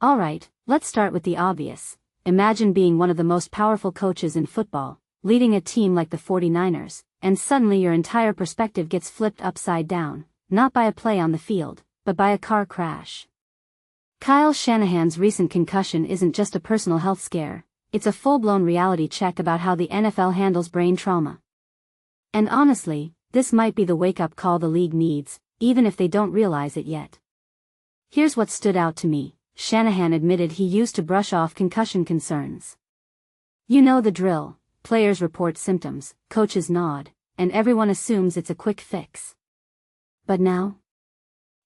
Alright, let's start with the obvious. Imagine being one of the most powerful coaches in football, leading a team like the 49ers, and suddenly your entire perspective gets flipped upside down, not by a play on the field, but by a car crash. Kyle Shanahan's recent concussion isn't just a personal health scare, it's a full-blown reality check about how the NFL handles brain trauma. And honestly, this might be the wake-up call the league needs, even if they don't realize it yet. Here's what stood out to me. Shanahan admitted he used to brush off concussion concerns. You know the drill, players report symptoms, coaches nod, and everyone assumes it's a quick fix. But now?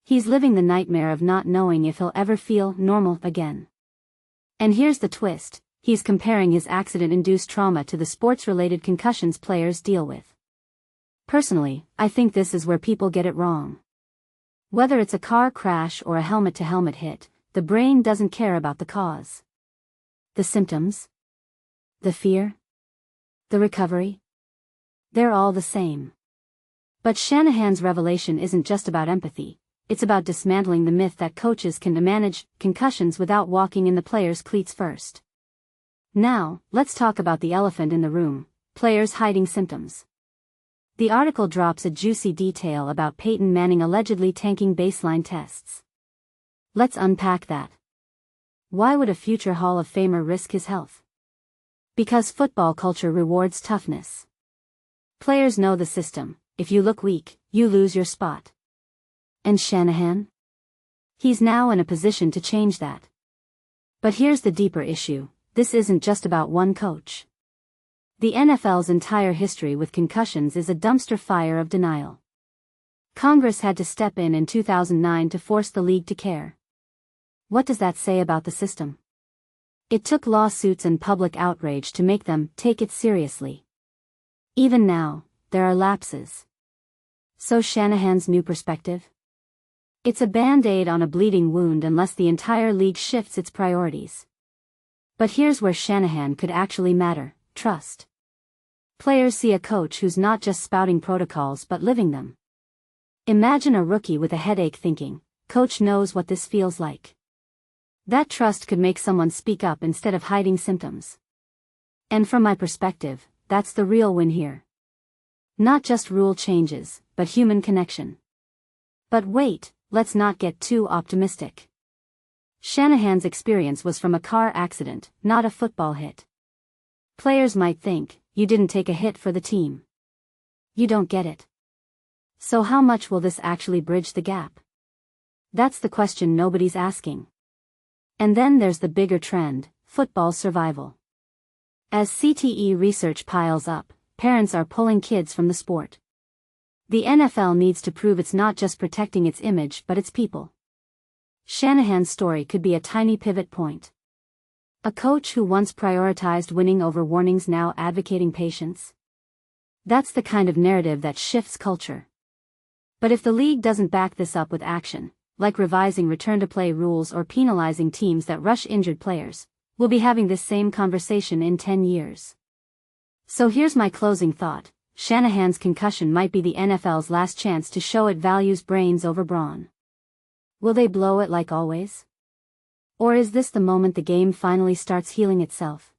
He's living the nightmare of not knowing if he'll ever feel normal again. And here's the twist, he's comparing his accident-induced trauma to the sports-related concussions players deal with. Personally, I think this is where people get it wrong. Whether it's a car crash or a helmet-to-helmet hit, the brain doesn't care about the cause. The symptoms? The fear? The recovery? They're all the same. But Shanahan's revelation isn't just about empathy, it's about dismantling the myth that coaches can manage concussions without walking in the players' cleats first. Now, let's talk about the elephant in the room, players hiding symptoms. The article drops a juicy detail about Peyton Manning allegedly tanking baseline tests. Let's unpack that. Why would a future Hall of Famer risk his health? Because football culture rewards toughness. Players know the system, if you look weak, you lose your spot. And Shanahan? He's now in a position to change that. But here's the deeper issue, this isn't just about one coach. The NFL's entire history with concussions is a dumpster fire of denial. Congress had to step in 2009 to force the league to care. What does that say about the system? It took lawsuits and public outrage to make them take it seriously. Even now, there are lapses. So Shanahan's new perspective? It's a band-aid on a bleeding wound unless the entire league shifts its priorities. But here's where Shanahan could actually matter, trust. Players see a coach who's not just spouting protocols but living them. Imagine a rookie with a headache thinking, "Coach knows what this feels like." That trust could make someone speak up instead of hiding symptoms. And from my perspective, that's the real win here. Not just rule changes, but human connection. But wait, let's not get too optimistic. Shanahan's experience was from a car accident, not a football hit. Players might think, you didn't take a hit for the team. You don't get it. So how much will this actually bridge the gap? That's the question nobody's asking. And then there's the bigger trend, football survival. As CTE research piles up, parents are pulling kids from the sport. The NFL needs to prove it's not just protecting its image but its people. Shanahan's story could be a tiny pivot point. A coach who once prioritized winning over warnings now advocating patience. That's the kind of narrative that shifts culture. But if the league doesn't back this up with action, like revising return-to-play rules or penalizing teams that rush injured players, we'll be having this same conversation in 10 years. So here's my closing thought, Shanahan's concussion might be the NFL's last chance to show it values brains over brawn. Will they blow it like always? Or is this the moment the game finally starts healing itself?